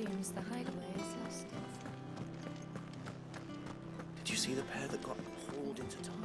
Seems the hideaway is lost. Did you see the pair that got hauled into time?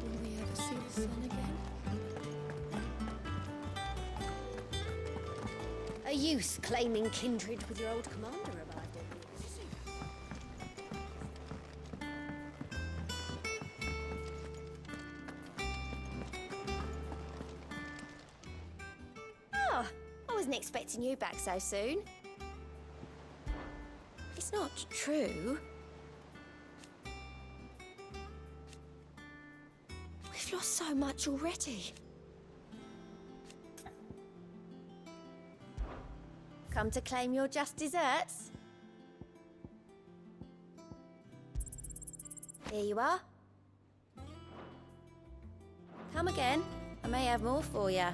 Will we ever see the sun again? A youth claiming kindred with your old commander arrived in. Oh, I wasn't expecting you back so soon. It's not true. We've lost so much already. Come to claim your just desserts? Here you are. Come again. I may have more for you.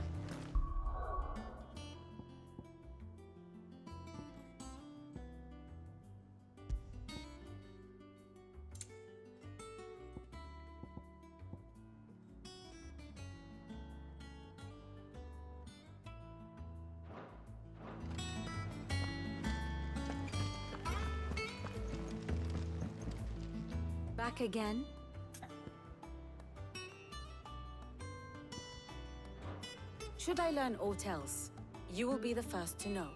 Back again? Should I learn aught else, you will be the first to know.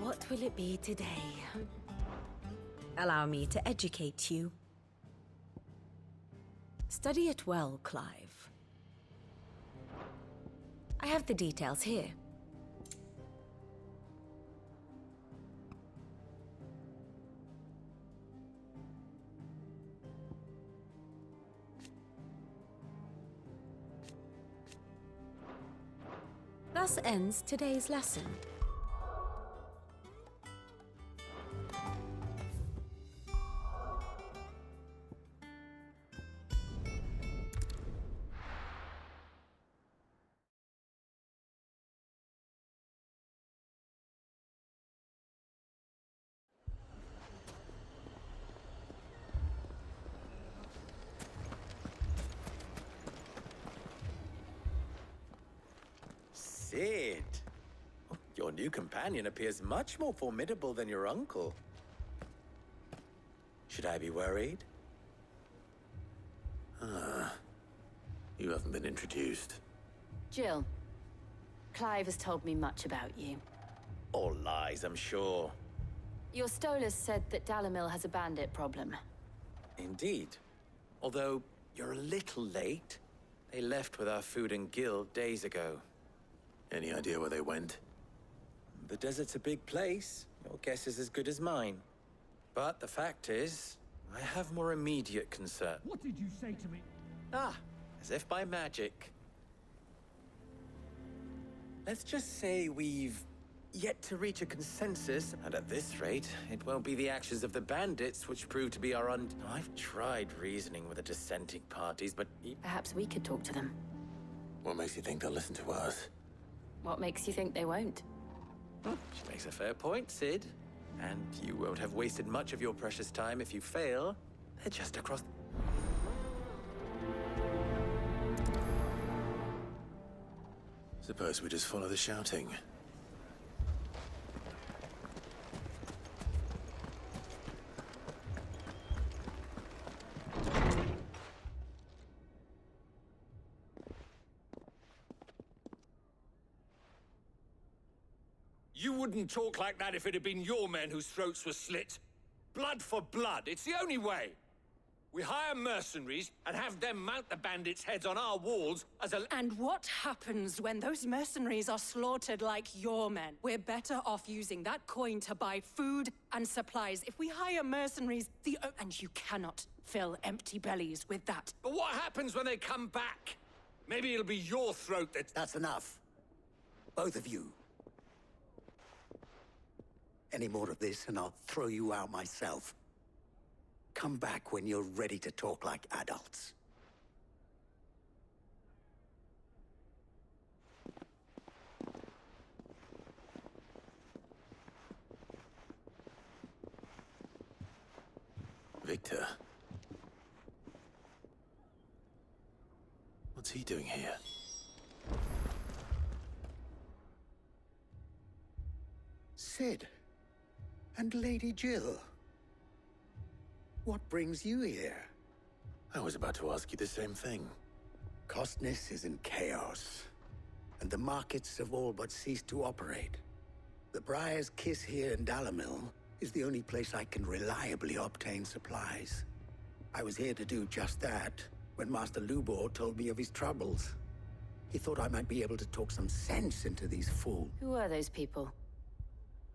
What will it be today? Allow me to educate you. Study it well, Clive. I have the details here. Thus ends today's lesson. Sid! Your new companion appears much more formidable than your uncle. Should I be worried? You haven't been introduced. Jill, Clive has told me much about you. All lies, I'm sure. Your Stolas said that Dalamil has a bandit problem. Indeed. Although, you're a little late. They left with our food and guild days ago. Any idea where they went? The desert's a big place. Your guess is as good as mine. But the fact is, I have more immediate concern. What did you say to me? Ah, as if by magic. Let's just say we've yet to reach a consensus, and at this rate, it won't be the actions of the bandits which prove to be our I've tried reasoning with the dissenting parties, but... Perhaps we could talk to them. What makes you think they'll listen to us? What makes you think they won't? She makes a fair point, Sid. And you won't have wasted much of your precious time if you fail. They're just across... Suppose we just follow the shouting. You wouldn't talk like that if it had been your men whose throats were slit. Blood for blood, it's the only way. We hire mercenaries and have them mount the bandits' heads on our walls as a... And what happens when those mercenaries are slaughtered like your men? We're better off using that coin to buy food and supplies. If we hire mercenaries, and you cannot fill empty bellies with that. But what happens when they come back? Maybe it'll be your throat that's... That's enough. Both of you. Any more of this and I'll throw you out myself. Come back when you're ready to talk like adults. Victor. What's he doing here? Sid. And Lady Jill. What brings you here? I was about to ask you the same thing. Costness is in chaos, and the markets have all but ceased to operate. The Briar's Kiss here in Dalamil is the only place I can reliably obtain supplies. I was here to do just that when Master Lubor told me of his troubles. He thought I might be able to talk some sense into these fools. Who are those people?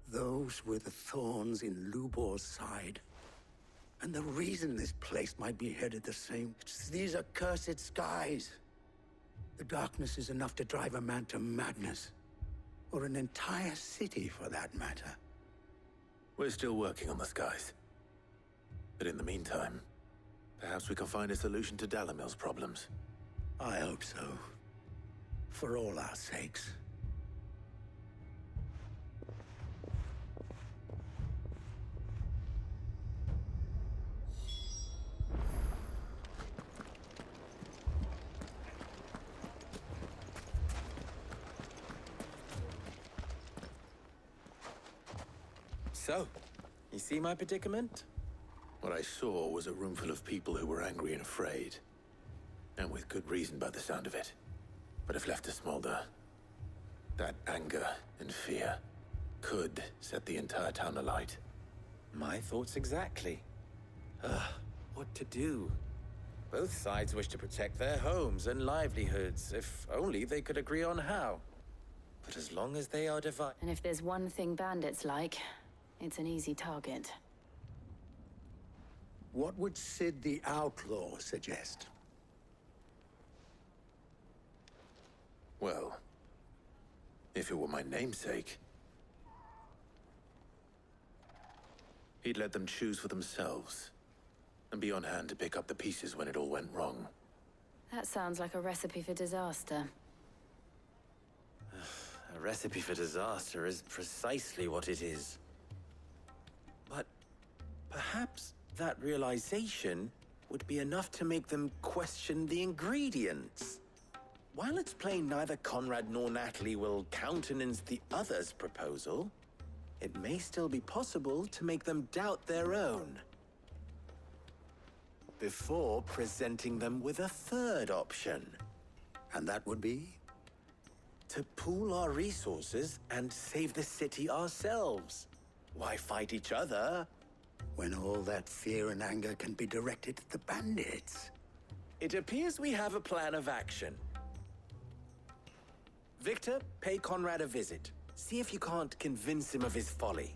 Those were the thorns in Lubor's side. And the reason this place might be headed the same, it's these accursed skies. The darkness is enough to drive a man to madness. Or an entire city, for that matter. We're still working on the skies. But in the meantime, perhaps we can find a solution to Dalamil's problems. I hope so. For all our sakes. So, you see my predicament? What I saw was a room full of people who were angry and afraid. And with good reason by the sound of it. But if left to smolder, that anger and fear could set the entire town alight. My thoughts exactly. What to do? Both sides wish to protect their homes and livelihoods, if only they could agree on how. But as long as they are divided... And if there's one thing bandits like, it's an easy target. What would Sid the Outlaw suggest? Well, if it were my namesake, he'd let them choose for themselves, and be on hand to pick up the pieces when it all went wrong. That sounds like a recipe for disaster. A recipe for disaster is precisely what it is. But perhaps that realization would be enough to make them question the ingredients. While it's plain neither Conrad nor Natalie will countenance the other's proposal, it may still be possible to make them doubt their own. Before presenting them with a third option. And that would be? To pool our resources and save the city ourselves. Why fight each other? When all that fear and anger can be directed at the bandits. It appears we have a plan of action. Victor, pay Conrad a visit. See if you can't convince him of his folly.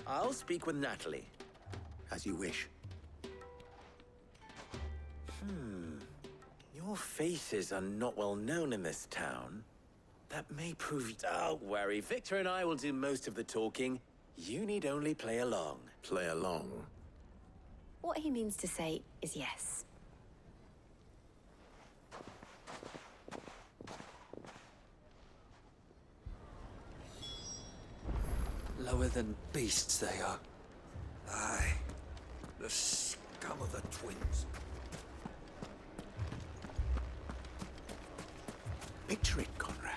I'll speak with Natalie. As you wish. Your faces are not well known in this town. That may prove... Don't worry, Victor and I will do most of the talking. You need only play along. Play along? What he means to say is yes. Lower than beasts they are. Aye, the scum of the twins. Picture it, Conrad.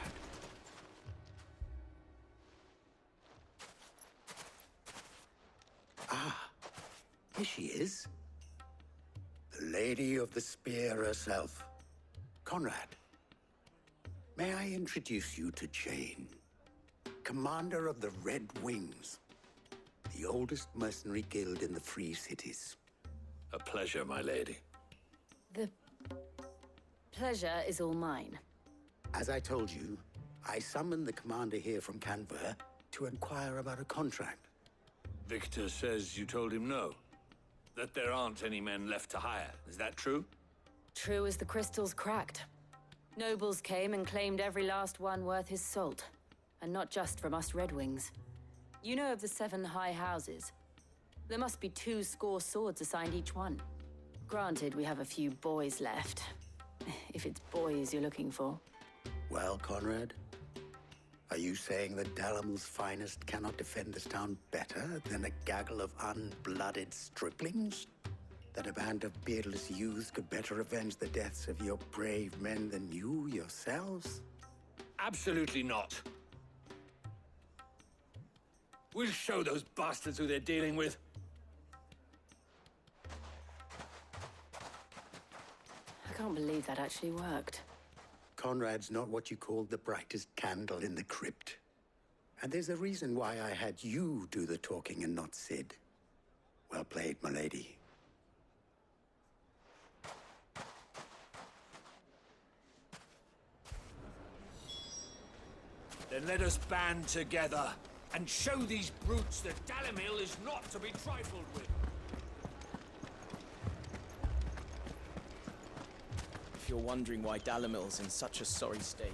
Ah, here she is. The Lady of the Spear herself. Conrad, may I introduce you to Jane, commander of the Red Wings, the oldest mercenary guild in the Free Cities. A pleasure, my lady. The pleasure is all mine. As I told you, I summoned the commander here from Canver to inquire about a contract. Victor says you told him no. That there aren't any men left to hire. Is that true? True as the crystals cracked. Nobles came and claimed every last one worth his salt. And not just from us Red Wings. You know of the 7 high houses. There must be 2 swords assigned each one. Granted, we have a few boys left. If it's boys you're looking for. Well, Conrad, are you saying that Dalamil's finest cannot defend this town better than a gaggle of unblooded striplings? That a band of beardless youths could better avenge the deaths of your brave men than you yourselves? Absolutely not. We'll show those bastards who they're dealing with. I can't believe that actually worked. Conrad's not what you called the brightest candle in the crypt. And there's a reason why I had you do the talking and not Sid. Well played, my lady. Then let us band together and show these brutes that Dalamil is not to be trifled with. If you're wondering why Dalamil's in such a sorry state.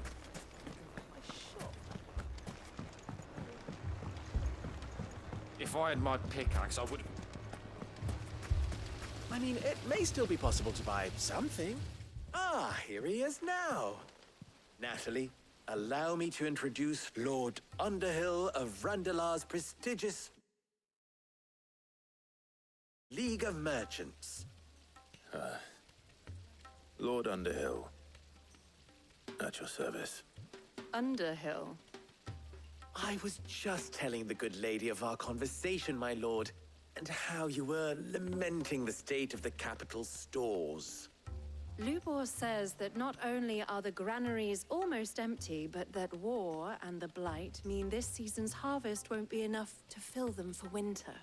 If I had my pickaxe, I would... I mean, it may still be possible to buy something. Ah, here he is now. Natalie, allow me to introduce Lord Underhill of Randalar's prestigious League of Merchants. Lord Underhill. At your service. Underhill. I was just telling the good lady of our conversation, my lord, and how you were lamenting the state of the capital's stores. Lubor says that not only are the granaries almost empty, but that war and the Blight mean this season's harvest won't be enough to fill them for winter.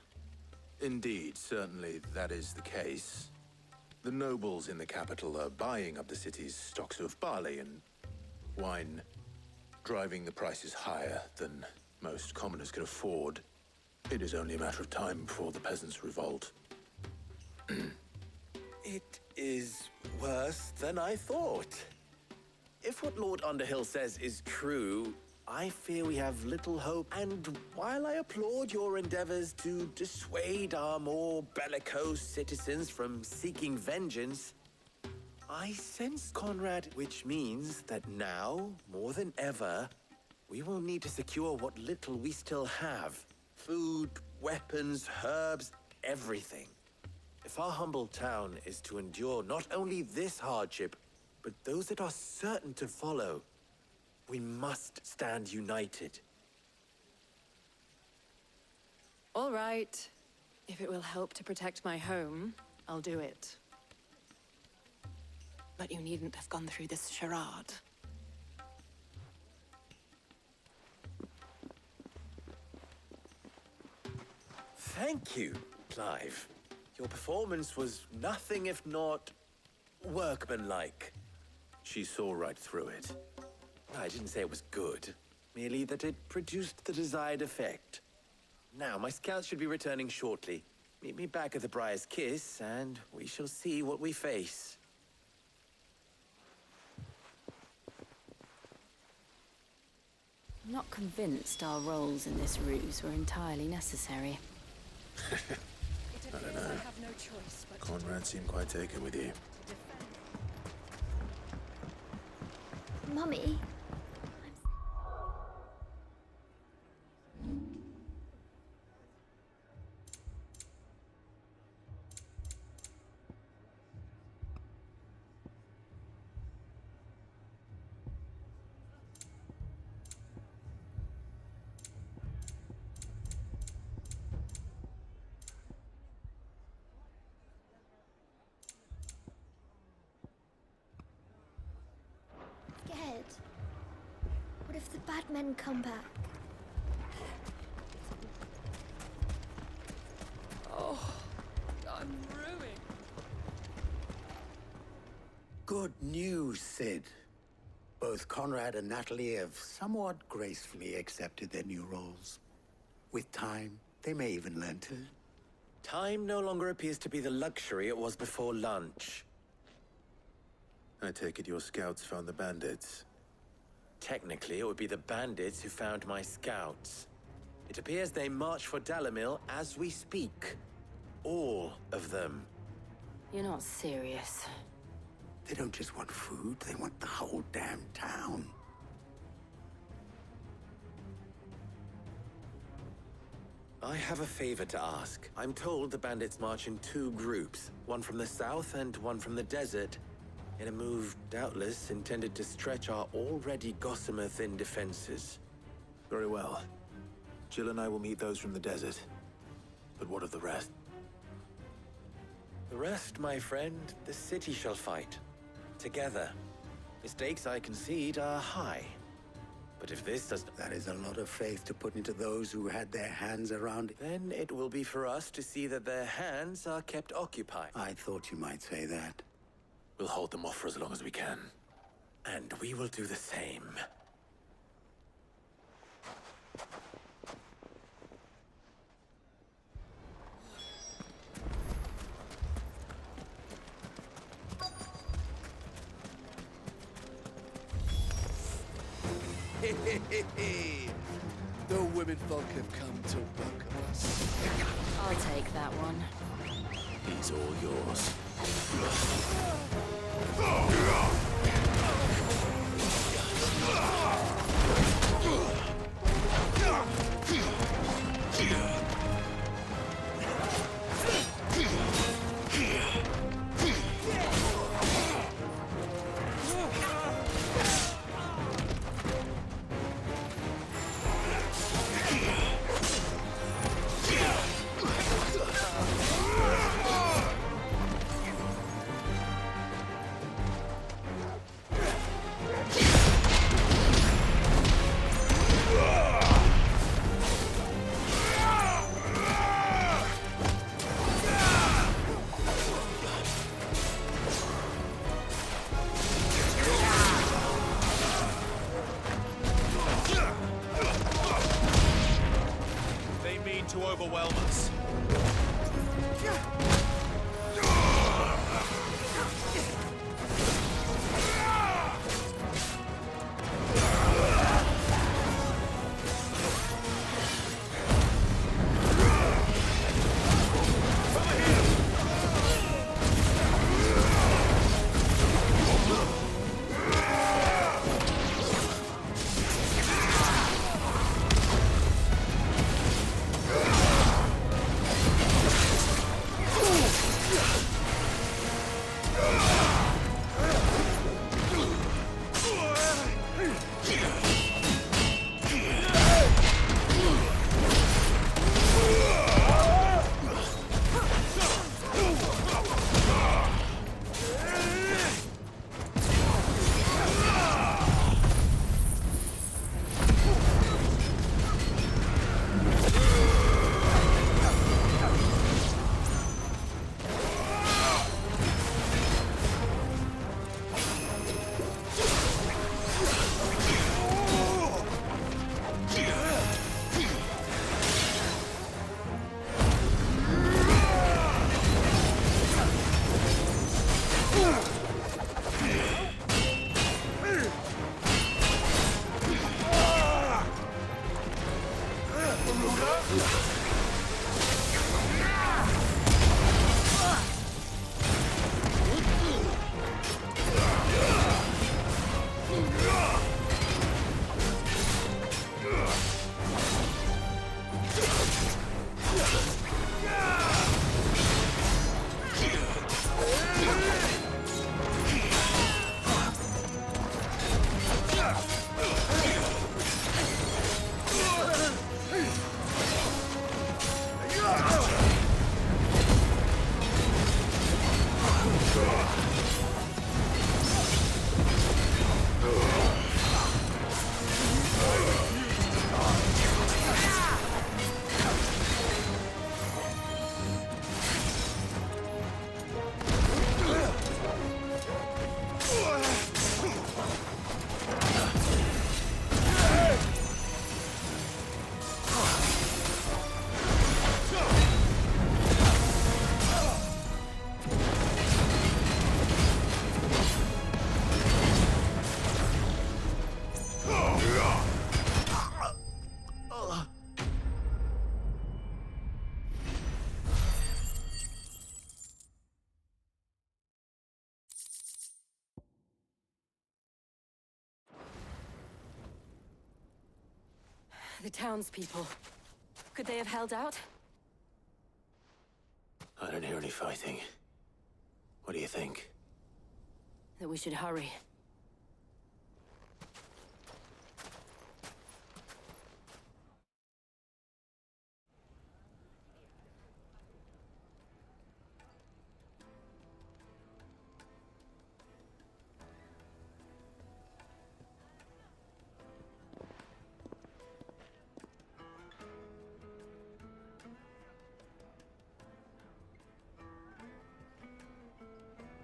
Indeed, certainly that is the case. The nobles in the capital are buying up the city's stocks of barley and wine, driving the prices higher than most commoners can afford. It is only a matter of time before the peasants revolt. It is worse than I thought. If what Lord Underhill says is true, I fear we have little hope, and while I applaud your endeavors to dissuade our more bellicose citizens from seeking vengeance, I sense, Conrad, which means that now, more than ever, we will need to secure what little we still have. Food, weapons, herbs, everything. If our humble town is to endure not only this hardship, but those that are certain to follow, we must stand united. All right. If it will help to protect my home, I'll do it. But you needn't have gone through this charade. Thank you, Clive. Your performance was nothing if not workmanlike. She saw right through it. I didn't say it was good, merely that it produced the desired effect. Now, my scouts should be returning shortly. Meet me back at the Briar's Kiss, and we shall see what we face. I'm not convinced our roles in this ruse were entirely necessary. I don't know. have no choice but Conrad seemed quite taken with you. Mummy, scared. What if the bad men come back? Oh, I'm ruined. Good news, Sid. Both Conrad and Natalie have somewhat gracefully accepted their new roles. With time, they may even learn to... Time no longer appears to be the luxury it was before lunch. I take it your scouts found the bandits. Technically, it would be the bandits who found my scouts. It appears they march for Dalamil as we speak. All of them. You're not serious. They don't just want food, they want the whole damn town. I have a favor to ask. I'm told the bandits march in 2 groups, one from the south and one from the desert, in a move doubtless intended to stretch our already gossamer-thin defenses. Very well. Jill and I will meet those from the desert. But what of the rest? The rest, my friend, the city shall fight. Together. The stakes, I concede, are high. But if this does... That is a lot of faith to put into those who had their hands around it. Then it will be for us to see that their hands are kept occupied. I thought you might say that. We'll hold them off for as long as we can. And we will do the same. The womenfolk have come to welcome us. I'll take that one. He's all yours. The townspeople. Could they have held out? I don't hear any fighting. What do you think? That we should hurry.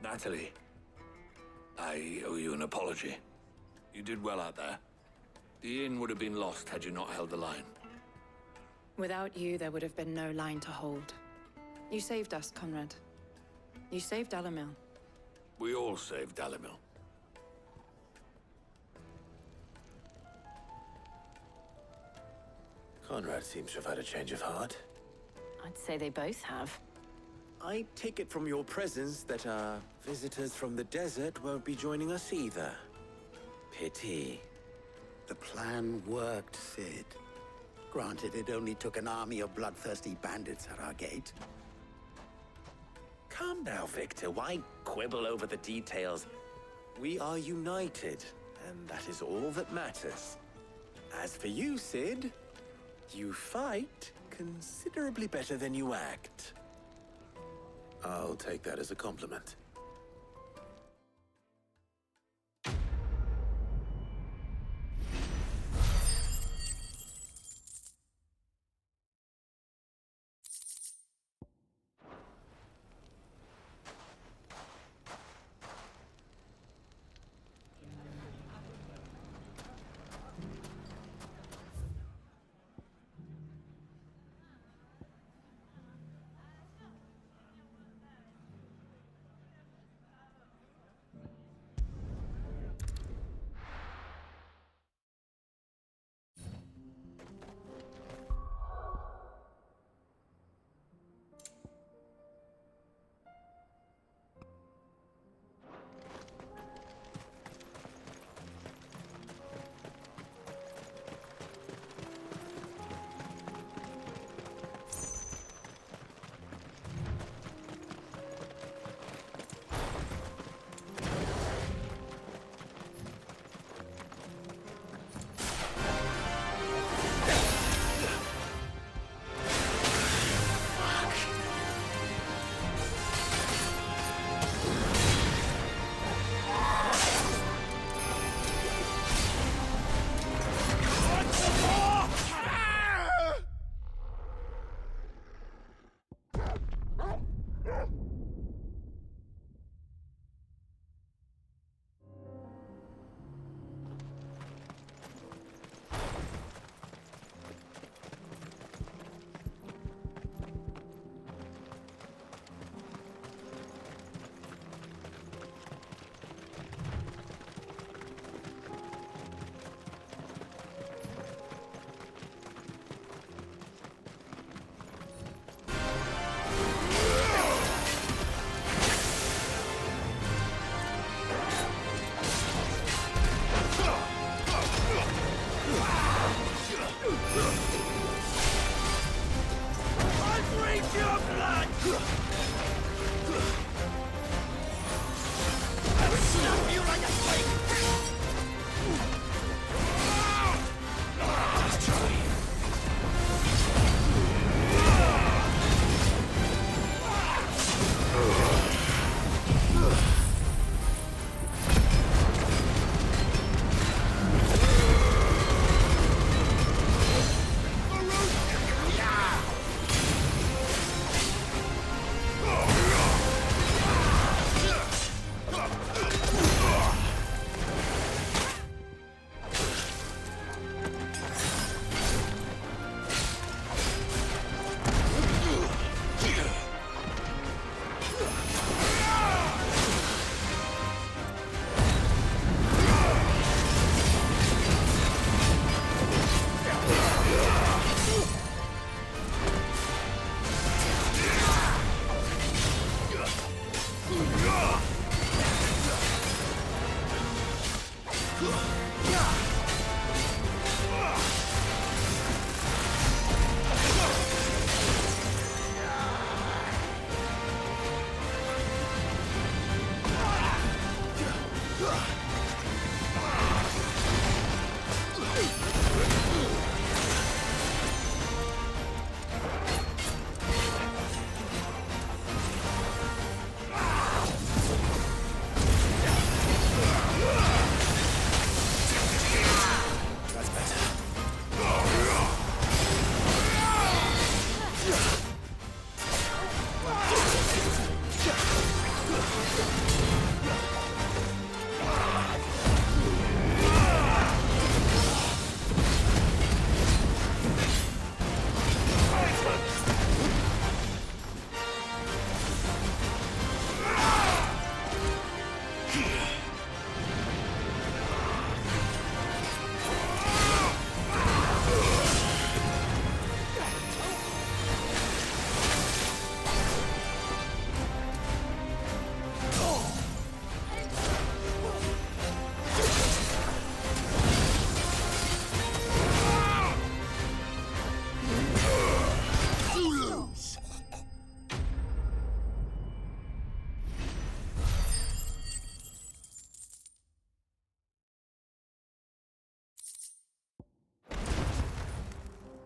Natalie, I owe you an apology. You did well out there. The inn would have been lost had you not held the line. Without you, there would have been no line to hold. You saved us, Conrad. You saved Dalamil. We all saved Dalamil. Conrad seems to have had a change of heart. I'd say they both have. I take it from your presence that our visitors from the desert won't be joining us either. Pity. The plan worked, Sid. Granted, it only took an army of bloodthirsty bandits at our gate. Calm now, Victor. Why quibble over the details? We are united, and that is all that matters. As for you, Sid, you fight considerably better than you act. I'll take that as a compliment.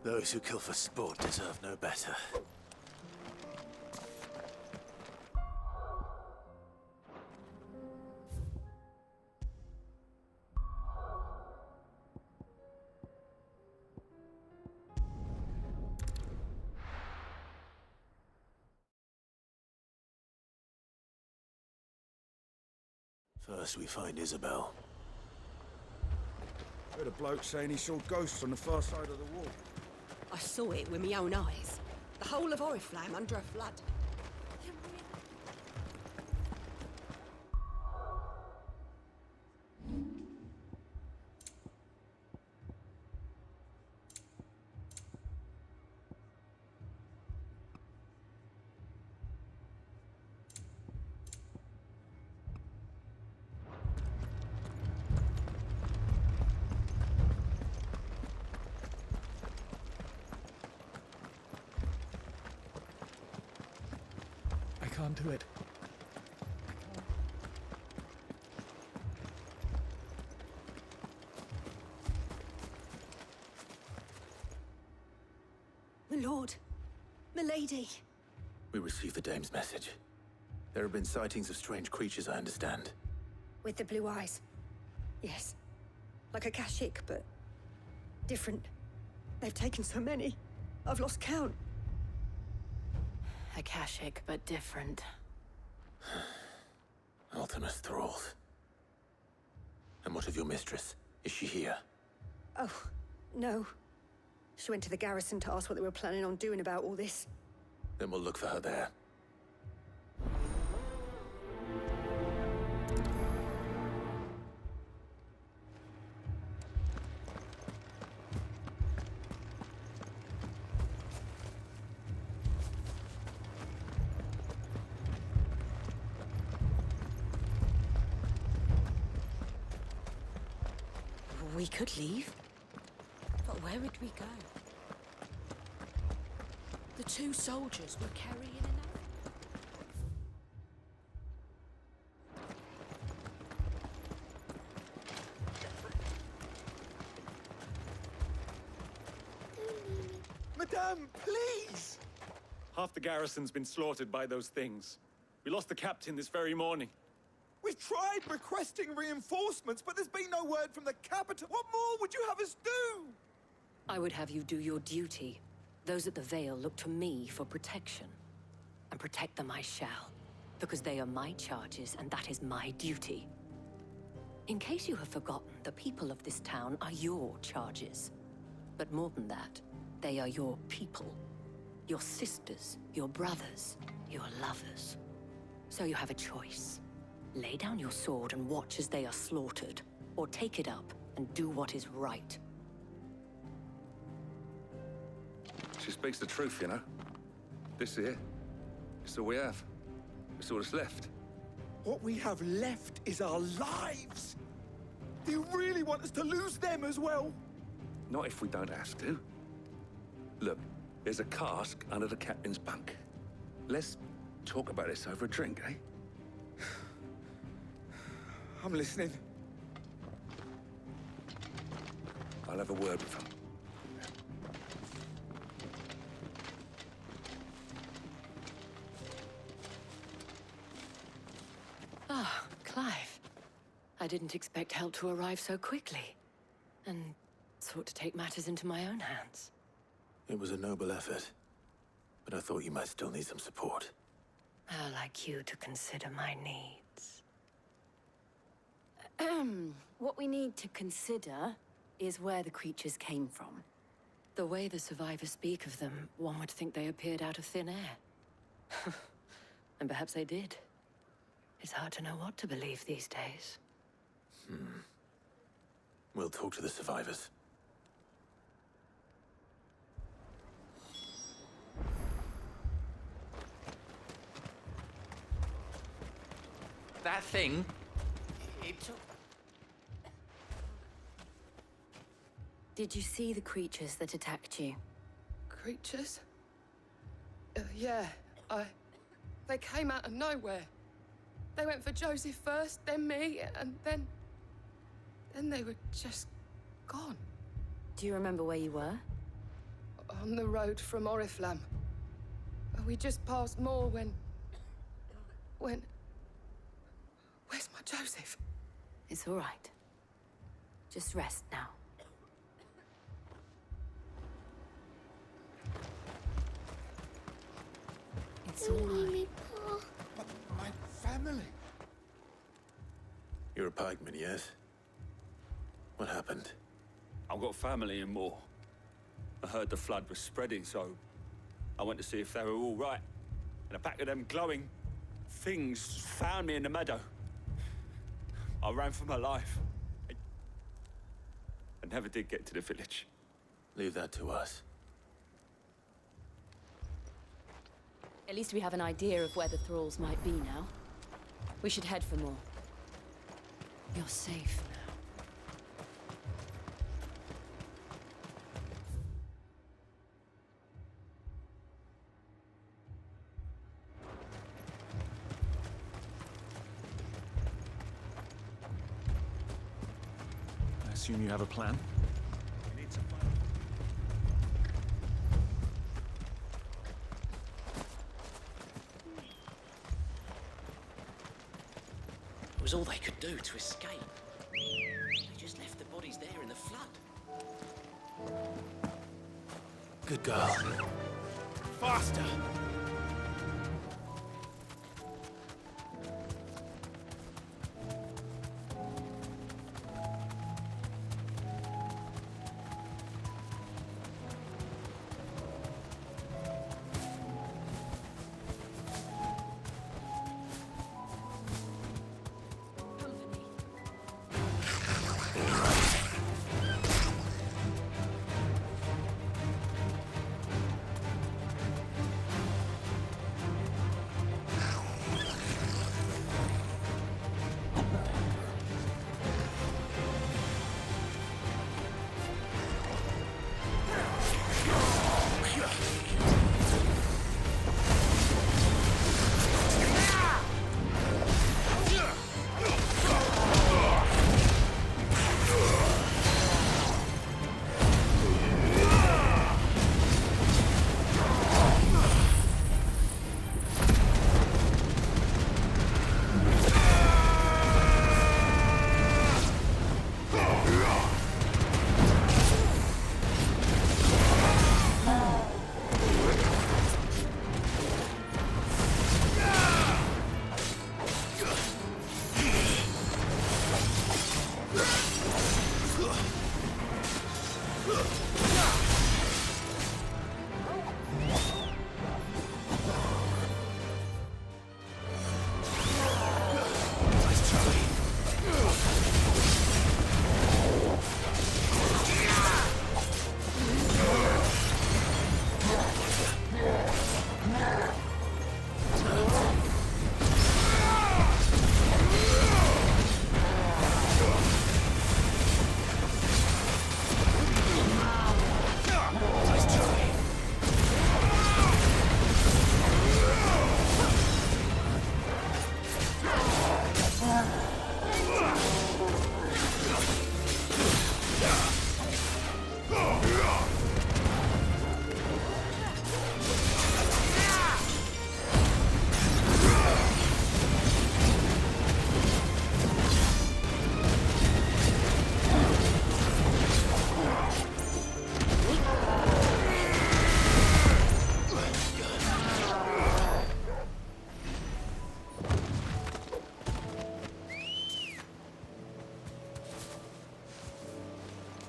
Those who kill for sport deserve no better. First we find Isabel. Heard a bloke saying he saw ghosts on the far side of the wall. I saw it with my own eyes. The whole of Oriflamme under a flood. I can't do it. My lord. Milady. We received the dame's message. There have been sightings of strange creatures, I understand. With the blue eyes. Yes. Like a Kashik, but different. They've taken so many. I've lost count. Akashic, but different. Ultimus thralls. And what of your mistress? Is she here? Oh, no. She went to the garrison to ask what they were planning on doing about all this. Then we'll look for her there. We could leave. But where would we go? The two soldiers were carrying enough. Madame, please! Half the garrison's been slaughtered by those things. We lost the captain this very morning. We've tried requesting reinforcements, but there's been no word from the capital. What more would you have us do? I would have you do your duty. Those at the Vale look to me for protection. And protect them I shall, because they are my charges, and that is my duty. In case you have forgotten, the people of this town are your charges. But more than that, they are your people. Your sisters, your brothers, your lovers. So you have a choice. Lay down your sword and watch as they are slaughtered, or take it up and do what is right. She speaks the truth, you know. This here, it's all we have. It's all that's left. What we have left is our lives. Do you really want us to lose them as well? Not if we don't have to. Look, there's a cask under the captain's bunk. Let's talk about this over a drink, eh? I'm listening. I'll have a word with him. Ah, Clive. I didn't expect help to arrive so quickly. And sought to take matters into my own hands. It was a noble effort, but I thought you might still need some support. I'd like you to consider my needs. What we need to consider is where the creatures came from. The way the survivors speak of them, one would think they appeared out of thin air. And perhaps they did. It's hard to know what to believe these days. We'll talk to the survivors. That thing... Did you see the creatures that attacked you? Creatures? Yeah, they came out of nowhere. They went for Joseph first, then me, and then they were just gone. Do you remember where you were? on the road from Oriflamme. We just passed Moor when... Where's my Joseph? It's all right. Just rest now. It's all right. But my family. You're a pikeman, yes? What happened? I've got family in Moor. I heard the flood was spreading, so I went to see if they were all right. And a pack of them glowing things found me in the meadow. I ran for my life. I never did get to the village. Leave that to us. At least we have an idea of where the thralls might be now. We should head for more. You're safe now. I assume you have a plan? It was all they could do to escape. They just left the bodies there in the flood. Good girl. Faster!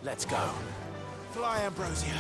Let's go. Fly, Ambrosia.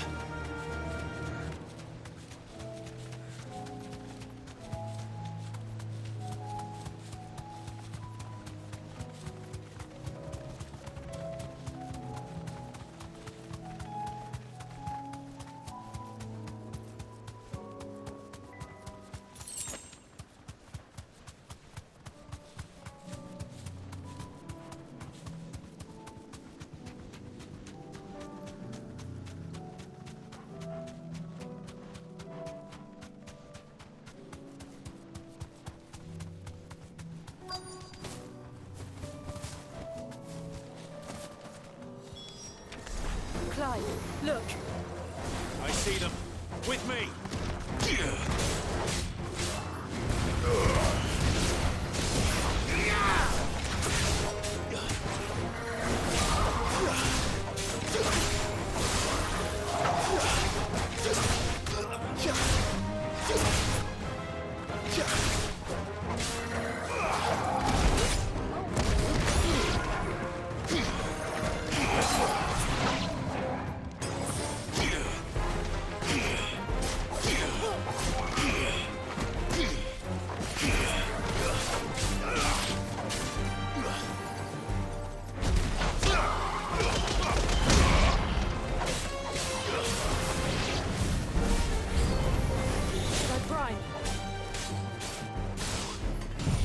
Clive, look. I see them. With me.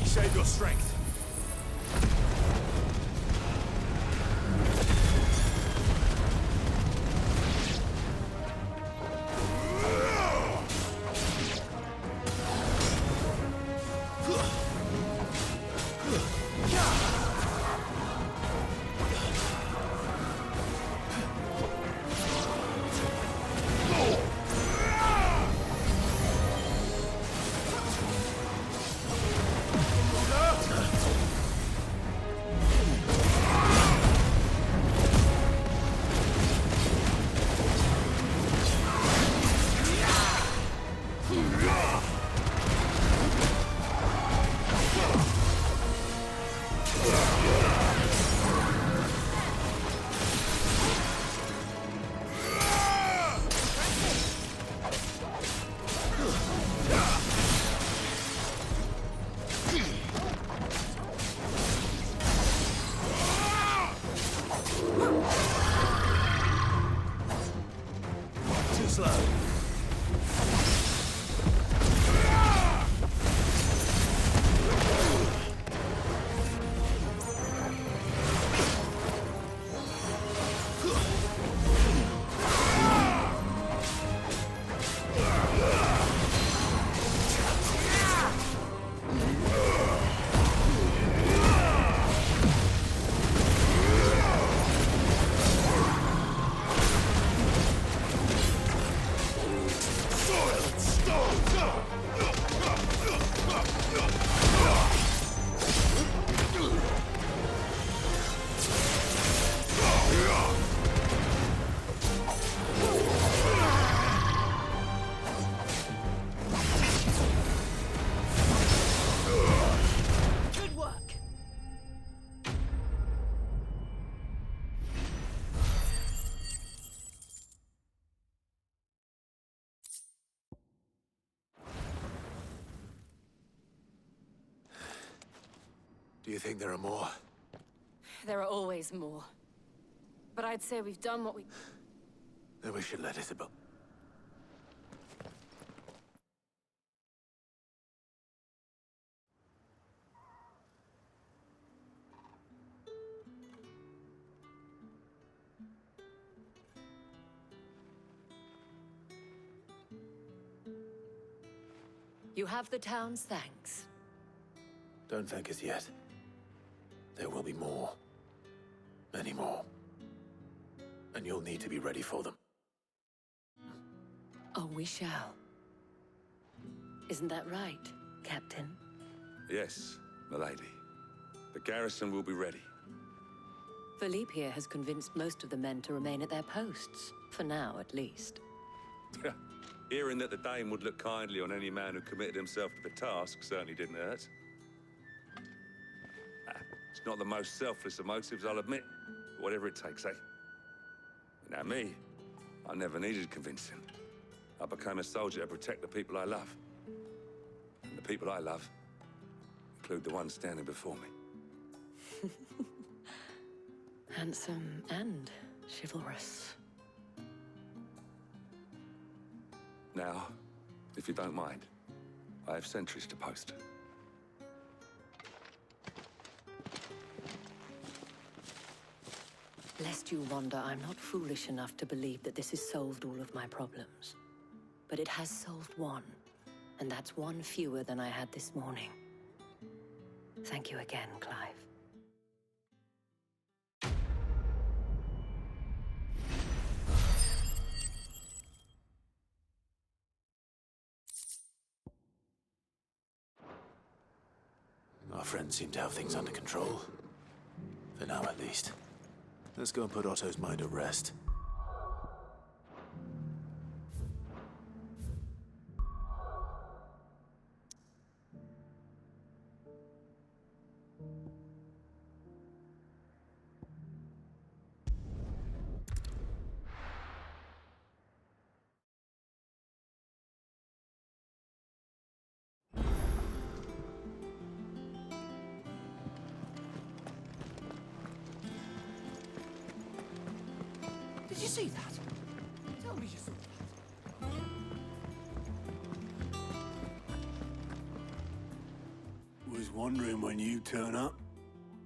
Save your strength. Do you think there are more? There are always more. But I'd say we've done what we... Then we should let Isabel. You have the town's thanks. Don't thank us yet. There will be more. Many more. And you'll need to be ready for them. Oh, we shall. Isn't that right, Captain? Yes, milady. The garrison will be ready. Philippe here has convinced most of the men to remain at their posts. For now, at least. Hearing that the Dame would look kindly on any man who committed himself to the task certainly didn't hurt. It's not the most selfless of motives, I'll admit. But whatever it takes, eh? Now me, I never needed convincing. I became a soldier to protect the people I love. And the people I love include the ones standing before me. Handsome and chivalrous. Now, if you don't mind, I have sentries to post. Lest you wonder, I'm not foolish enough to believe that this has solved all of my problems. But it has solved one, and that's one fewer than I had this morning. Thank you again, Clive. friends seem to have things under control. For now, at least. Let's go and put Otto's mind at rest. Did you see that? Tell me you saw that. Was wondering when you turn up.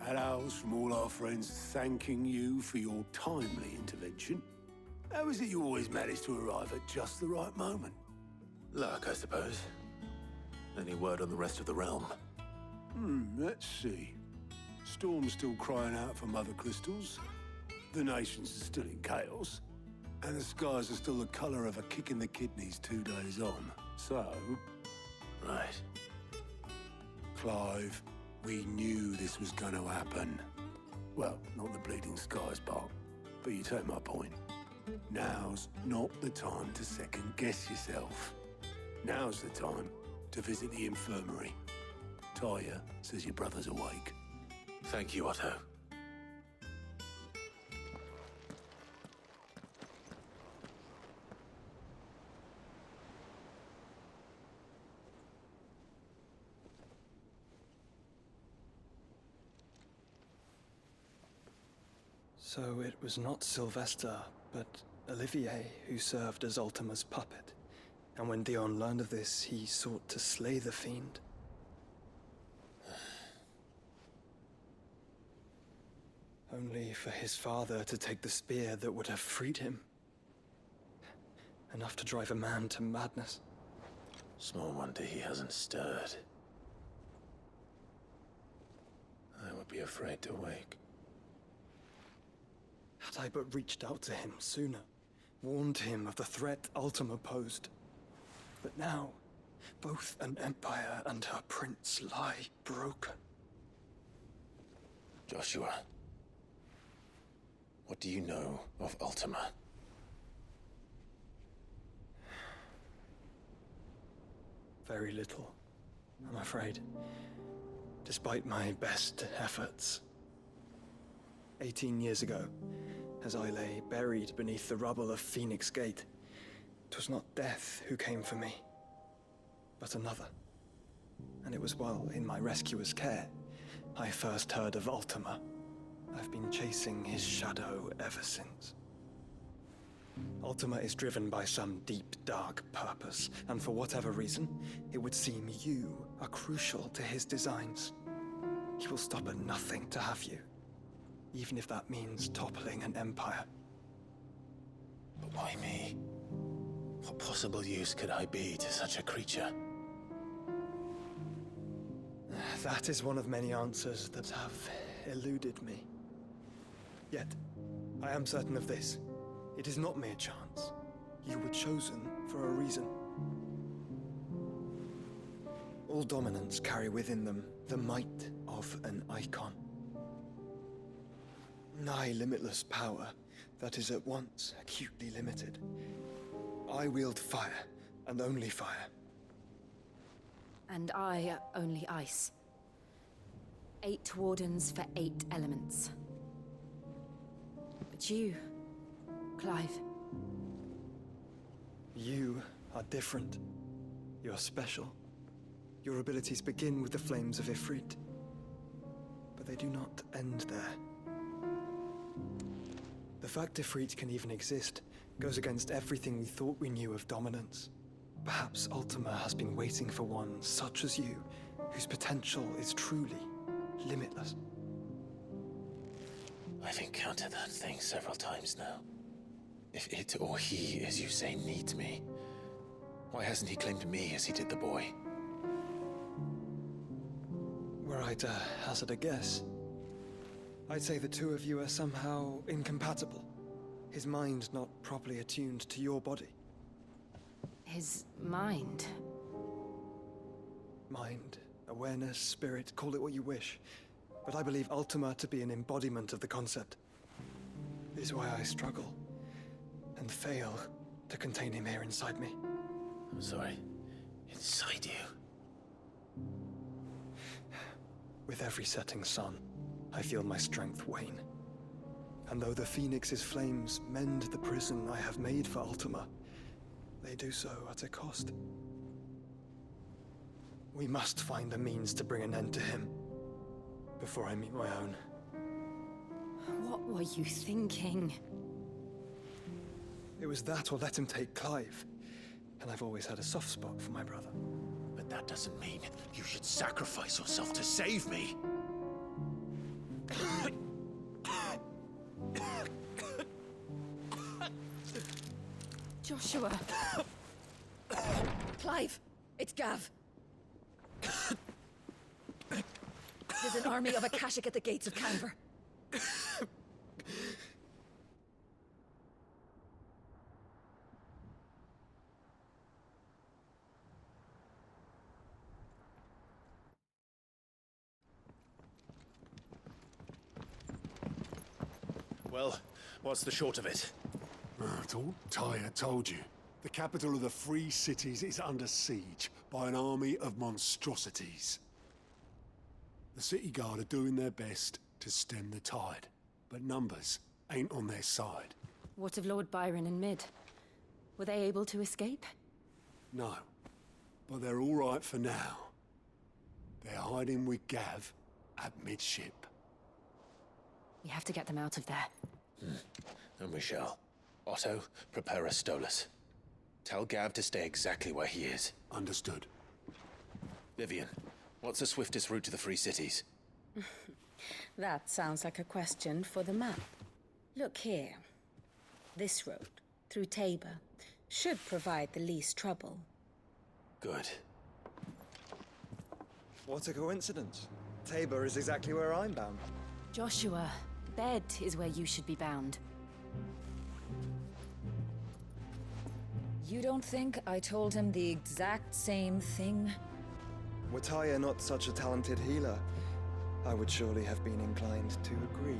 Had owls from all our friends thanking you for your timely intervention. How is it you always manage to arrive at just the right moment? Luck, I suppose. Any word on the rest of the realm? Let's see. Storm's still crying out for mother crystals. The nations are still in chaos. And the skies are still the color of a kick in the kidneys 2 days on. So... Right. Clive, we knew this was going to happen. Well, not the bleeding skies part, but you take my point. Now's not the time to second-guess yourself. Now's the time to visit the infirmary. Talia says your brother's awake. Thank you, Otto. So it was not Sylvester, but Olivier who served as Ultima's puppet. And when Dion learned of this, he sought to slay the fiend. Only for his father to take the spear that would have freed him. Enough to drive a man to madness. Small wonder he hasn't stirred. I would be afraid to wake. Had I but reached out to him sooner, warned him of the threat Ultima posed. But now, both an empire and her prince lie broken. Joshua, what do you know of Ultima? Very little, I'm afraid. Despite my best efforts. 18 years ago, as I lay buried beneath the rubble of Phoenix Gate, 'twas not death who came for me, but another. And it was while in my rescuer's care, I first heard of Ultima. I've been chasing his shadow ever since. Ultima is driven by some deep, dark purpose, and for whatever reason, it would seem you are crucial to his designs. He will stop at nothing to have you, even if that means toppling an empire. But why me? What possible use could I be to such a creature? That is one of many answers that have eluded me. Yet, I am certain of this. It is not mere chance. You were chosen for a reason. All dominants carry within them the might of an icon. Nigh limitless power that is at once acutely limited. I wield fire, and only fire. And I only ice. 8 wardens for 8 elements. But you, Clive. You are different. You're special. Your abilities begin with the flames of Ifrit. But they do not end there. The fact Ifrit can even exist goes against everything we thought we knew of dominance. Perhaps Ultima has been waiting for one such as you, whose potential is truly limitless. I've encountered that thing several times now. If it or he, as you say, needs me, why hasn't he claimed me as he did the boy? Were I to hazard a guess, I'd say the two of you are somehow incompatible. His mind not properly attuned to your body. His mind? Mind awareness, spirit, call it what you wish. But I believe Ultima to be an embodiment of the concept. This is why I struggle and fail to contain him here inside me. I'm sorry. Inside you? With every setting sun, I feel my strength wane. And though the Phoenix's flames mend the prison I have made for Ultima, they do so at a cost. We must find a means to bring an end to him before I meet my own. What were you thinking? It was that or let him take Clive. And I've always had a soft spot for my brother. But that doesn't mean you should sacrifice yourself to save me. Joshua. Clive, it's Gav. There's an army of Akashic at the gates of Canver. Well, what's the short of it? I thought Tyre told you. The capital of the Free Cities is under siege by an army of monstrosities. The City Guard are doing their best to stem the tide, but numbers ain't on their side. What of Lord Byron and Mid? Were they able to escape? No, but they're all right for now. They're hiding with Gav at midship. We have to get them out of there. And we shall. Otto, prepare a Stolas. Tell Gav to stay exactly where he is. Understood. Vivian, what's the swiftest route to the Free Cities? That sounds like a question for the map. Look here. This road, through Tabor, should provide the least trouble. Good. What a coincidence. Tabor is exactly where I'm bound. Joshua, bed is where you should be bound. You don't think I told him the exact same thing? Were Tyre not such a talented healer, I would surely have been inclined to agree.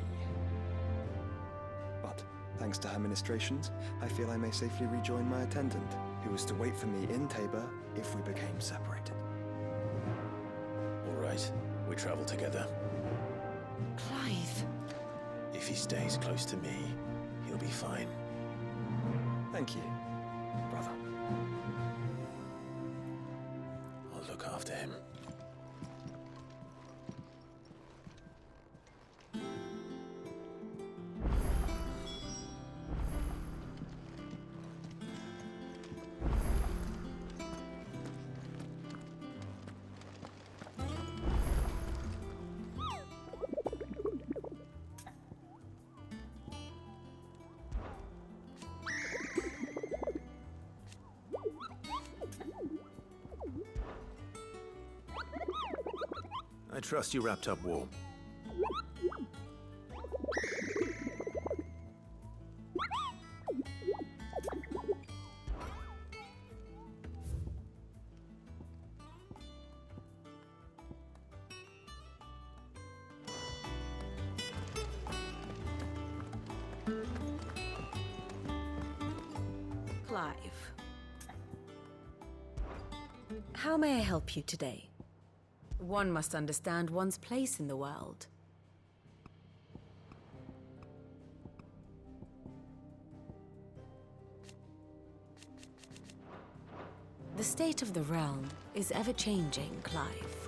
But, thanks to her ministrations, I feel I may safely rejoin my attendant, who was to wait for me in Tabor if we became separated. All right, we travel together. Clive. If he stays close to me, he'll be fine. Thank you, brother. I'll look after him. I trust you wrapped up warm. Clive. How may I help you today? One must understand one's place in the world. The state of the realm is ever-changing, Clive.